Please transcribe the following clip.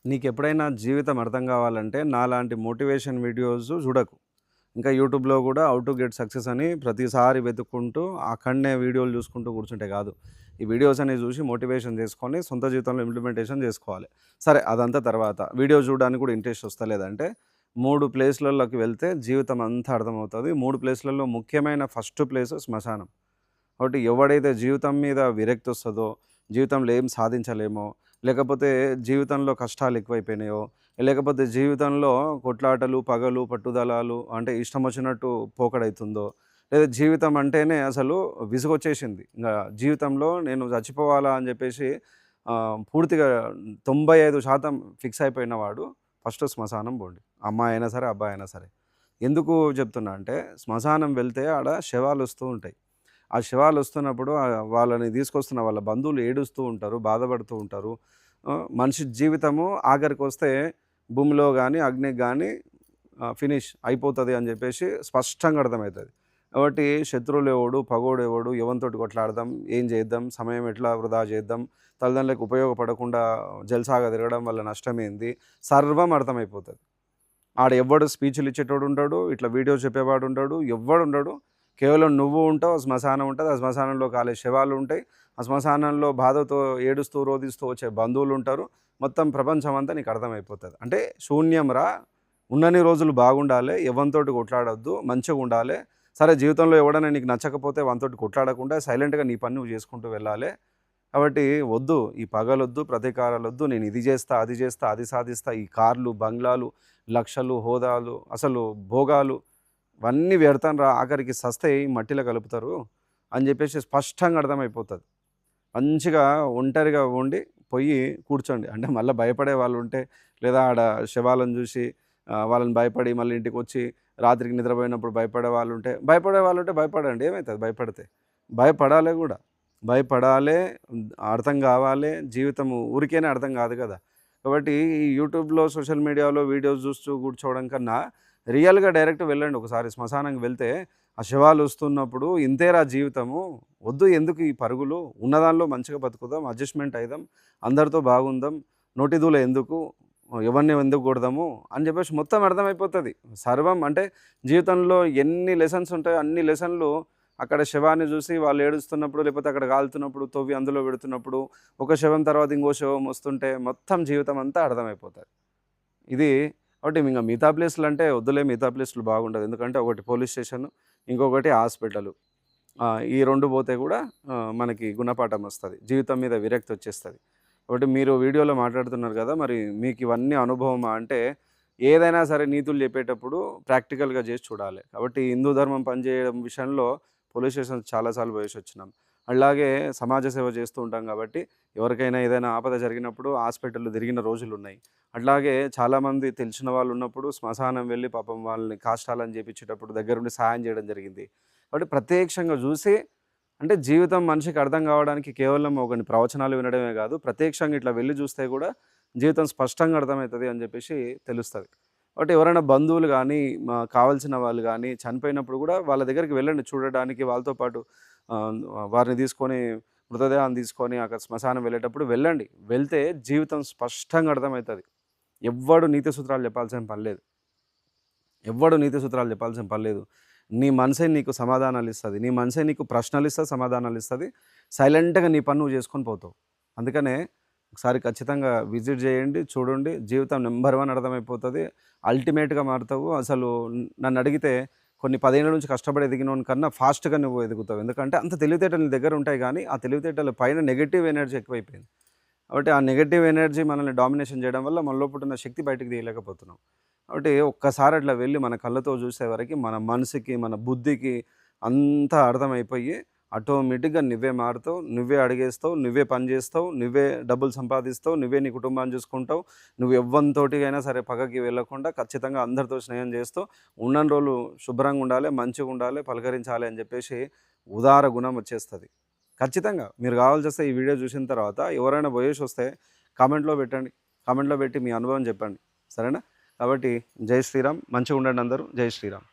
నీకెప్పుడైనా జీవితం అర్థం కావాలంటే నాలాంటి మోటివేషన్ వీడియోస్ చూడకు. ఇంకా యూట్యూబ్‌లో గూడా హౌ టు గెట్ సక్సెస్ అని ప్రతిసారి వెతుక్కుంటూ అక్కడనే వీడియోలు చూసుకుంటూ కూర్చుంటే కాదు. ఈ వీడియోస్ అన్ని చూసి మోటివేషన్ చేసుకొని సొంత జీవితంలో ఇంప్లిమెంటేషన్ చేసుకోవాలి. సరే అదంతా తర్వాత. వీడియో చూడడానికి కూడా ఇంట్రెస్ట్ వస్తలేదంటే 3 ప్లేస్‌లలోకి వెళ్తే జీవితం అంతా అర్థమవుతది. 3 ప్లేస్‌లలో ముఖ్యమైన ఫస్ట్ ప్లేస్ శ్మశానం. కాబట్టి ఎవడైతే జీవితం మీద విరక్తొస్తదో, జీవితంలో ఏం సాధించలేమో, లేకపోతే జీవితంలో కష్టాలు ఎక్కువైపోయినాయో, లేకపోతే జీవితంలో కొట్లాటలు, పగలు, పట్టుదలలు అంటే ఇష్టం వచ్చినట్టు పోకడైతుందో, లేదా జీవితం అంటేనే అసలు విసుగొచ్చేసింది. ఇంగ జీవితంలో నేను చచ్చిపోవాలా అని జెప్పేసి పూర్తిగా 95% ఫిక్స్ అయిపోయిన వాడు ఫస్ట్ శ్మశానం బోండి. అమ్మాయి అయినా సరే, అబ్బాయి అయినా సరే. ఎందుకు చెప్తున్నా అంటే శ్మశానం వెళ్తే ఆడ శవాలొస్తూ ఉంటాయి. ఆ శవాలొస్తున్నప్పుడు వాళ్ళని తీసుకొస్తున్న వాళ్ళ బంధువులు ఏడుస్తూ ఉంటారు, బాధపడుతూ ఉంటారు. మనిషి జీవితము ఆఖరికొస్తే భూమిలో గాని, అగ్నికి గాని ఫినిష్ అయిపోతది అని జెప్పేసి స్పష్టంగా అర్థమైతది. కాబట్టి శత్రువులెవడు, పగోడెవడు, ఎవనితోటి కొట్లాడదాం, ఏం చేద్దాం, సమయం ఎట్లా వృధా చేద్దాం, తల్లిదండ్రులకు ఉపయోగపడకుండా జల్సాగా తిరగడం వల్ల నష్టమేంది, సర్వం అర్థమైపోతది. ఆడ ఎవ్వడు స్పీచ్‌లు ఇచ్చేటోడుండడు, ఇట్లా వీడియోస్ చెప్పేవాడుండడు, ఎవ్వడుండడు. కేవలం నువ్వు ఉంటావు, ఆ శ్మశానం ఉంటది. ఆ శ్మశానంలో కాలే శవాలుంటాయి. ఆ శ్మశానంలో బాధతో ఏడుస్తూ, రోదిస్తూ వచ్చే బంధువులుంటారు. మొత్తం ప్రపంచమంతా నీకు అర్థమైపోతది. అంటే శూన్యంరా, ఉన్నన్ని రోజులు బాగుండాలే, ఎవనితోటి కొట్లాడొద్దు, మంచిగుండాలే. సరే జీవితంలో ఎవడైనా నీకు నచ్చకపోతే వానితోటి కొట్లాడకుండా సైలెంట్‌గా నీ పని నువ్వు చేసుకుంటూ వెళ్ళాలే. కాబట్టి వద్దు. ఈ పగలొద్దు, ప్రతీకారాలొద్దు. నేను ఇది జేస్తా, అది జేస్తా, అది సాధిస్తా. ఈ కార్లు, బంగ్లాలు, లక్షలు, హోదాలు, అసలు భోగాలు ఇవన్నీ వ్యర్థంరా. ఆఖరికి సస్తే ఈ మట్టిలో కలుపుతారు అని జెప్పేసి స్పష్టంగా అర్థమైపోతది. మంచిగా ఒంటరిగా ఉండి పొయ్యి కూర్చోండి. అంటే మళ్ళా భయపడే వాళ్ళుంటే లేదా ఆడ శవాలను జూసి వాళ్ళని భయపడి మళ్ళీ ఇంటికొచ్చి రాత్రికి నిద్రపోయినప్పుడు భయపడే వాళ్ళుంటే భయపడండి. ఏమైతది భయపడితే? భయపడాలే గూడా. భయపడాలే, అర్థం గావాలే. జీవితము ఊరికేనే అర్థం గాదు గదా! కాబట్టి ఈ యూట్యూబ్‌లో, సోషల్ మీడియాలో వీడియోస్ జూస్తూ కూర్చోవడం కన్నా రియల్‌గా డైరెక్ట్ వెళ్ళండి. ఒకసారి శ్మశానంకి వెళ్తే ఆ శవాలొస్తున్నప్పుడు ఇంతేరా జీవితము. వద్దు ఎందుకు ఈ పరుగులు. ఉన్నదానిలో మంచిగా బతుకుదాం. అడ్జస్ట్‌మెంట్ అయిదాం. అందరితో బాగుందాం. నోటి దూల ఎందుకు? ఎవరిని ఎందుకు కొడదాము అని జెప్పేసి మొత్తం అర్థమైపోతది. సర్వం అంటే జీవితంలో ఎన్ని లెసన్స్ ఉంటాయో అన్ని లెసన్‌లు అక్కడ శవాన్ని జూసి వాళ్ళు ఏడుస్తున్నప్పుడు, లేకపోతే అక్కడ కాలుతున్నప్పుడు, తవ్వి అందులో పెడుతున్నప్పుడు, ఒక శవం తర్వాత ఇంకో శవం వస్తుంటే మొత్తం జీవితం అంతా అర్థమైపోతది. ఇది కాబట్టి ఇంగ మిగతా ప్లేస్‌లంటే వద్దులే, మిగతా ప్లేస్‌లు బాగుండదు. ఎందుకంటే ఒకటి పోలీస్ స్టేషను, ఇంకొకటి హాస్పిటలు. ఈ 2 పోతే గూడా మనకి గుణపాఠం వస్తది. జీవితం మీద విరక్తి వచ్చేస్తది. కాబట్టి మీరు వీడియోలో మాట్లాడుతున్నారు గదా! మరి మీకు ఇవన్నీ అనుభవమా అంటే ఏదైనా సరే నీతులు చెప్పేటప్పుడు ప్రాక్టికల్‌గా జేసి చూడాలి. కాబట్టి హిందూ ధర్మం పనిచేయడం విషయంలో పోలీస్ స్టేషన్ చాలా సార్లు పోయేసొచ్చినాం. అలాగే సమాజ సేవ చేస్తూ ఉంటాం గాబట్టి ఎవరికైనా ఏదైనా ఆపద జరిగినప్పుడు హాస్పిటల్‌లు తిరిగిన రోజులున్నాయి. అట్లాగే చాలామంది తెలిసిన వాళ్ళున్నప్పుడు శ్మశానం వెళ్ళి పాపం వాళ్ళని కాష్టాలను చేపిచ్చేటప్పుడు దగ్గరుండి సహాయం చేయడం జరిగింది. కాబట్టి ప్రత్యక్షంగా జూసి అంటే జీవితం మనిషికి అర్థం కావడానికి కేవలం ఒకని ప్రవచనాలు వినడమే గాదు, ప్రత్యక్షంగా ఇట్లా వెళ్లి చూస్తే గూడా జీవితం స్పష్టంగా అర్థమైతది అని జెప్పేసి తెలుస్తది. కాబట్టి ఎవరైనా బంధువులు గానీ, కావాల్సిన వాళ్ళు గానీ చనిపోయినప్పుడు గూడా వాళ్ళ దగ్గరికి వెళ్ళండి చూడడానికి. వాళ్ళతో పాటు ఆహ్, వారిని తీసుకొని మృతదేహాన్ని తీసుకొని అక్కడ శ్మశానం వెళ్ళేటప్పుడు వెళ్ళండి. వెళ్తే జీవితం స్పష్టంగా అర్థమైతది. ఎవ్వడు నీతి సూత్రాలు చెప్పాల్సిన పని లేదు. ఎవ్వడు నీతి సూత్రాలు చెప్పాల్సిన పని లేదు. నీ మనసే నీకు సమాధానాలిస్తది. నీ మనసే నీకు ప్రశ్నలిస్తది, సమాధానాలిస్తది. సైలెంట్‌గా నీ పని నువ్వు చేసుకొని పోతావు. అందుకనే ఒకసారి ఖచ్చితంగా విజిట్ చేయండి, చూడండి. జీవితం నంబర్ 1 అర్థమైపోతది. అల్టిమేట్‌గా మారుతావు. అసలు నన్నడిగితే కొన్ని 10 ఏళ్ల నుంచి కష్టపడి ఎదిగినోని కన్నా ఫాస్ట్‌గా నువ్వు ఎదుగుతావు. ఎందుకంటే అంత తెలివితేటలు నీ దగ్గర ఉంటాయి గానీ, ఆ తెలివితేటల పైన నెగెటివ్ ఎనర్జీ ఎక్కువైపోయింది. కాబట్టి ఆ నెగెటివ్ ఎనర్జీ మనల్ని డామినేషన్ చేయడం వల్ల మన లోపట ఉన్న శక్తి బయటకి తీయలేకపోతున్నాం. కాబట్టి ఒక్కసారి అట్లా వెళ్ళి మన కళ్ళతో చూసేవరకి మన మనసుకి, మన బుద్ధికి అంతా అర్థమైపోయి ఆటోమేటిక్‌గా నువ్వే మారుతావు, నువ్వే అడుగేస్తావు, నువ్వే పని చేస్తావు, నువ్వే డబ్బులు సంపాదిస్తావు, నువ్వే నీ కుటుంబాన్ని చూసుకుంటావు. నువ్వు ఎవ్వనితోటి అయినా సరే పగకి వెళ్ళకుండా ఖచ్చితంగా అందరితో స్నేహం చేస్తావు. ఉన్నన్ని రోజులు శుభ్రంగా ఉండాలి, మంచిగా ఉండాలి, పలకరించాలి అని చెప్పేసి ఉదార గుణం వచ్చేస్తది. ఖచ్చితంగా మీరు కావాల్సొస్తే ఈ వీడియో చూసిన తర్వాత ఎవరైనా పోయేసొస్తే కామెంట్‌లో పెట్టండి. కామెంట్‌లో పెట్టి మీ అనుభవం చెప్పండి. సరేనా? కాబట్టి జై శ్రీరామ్. మంచిగుండండి అందరూ. జై శ్రీరామ్.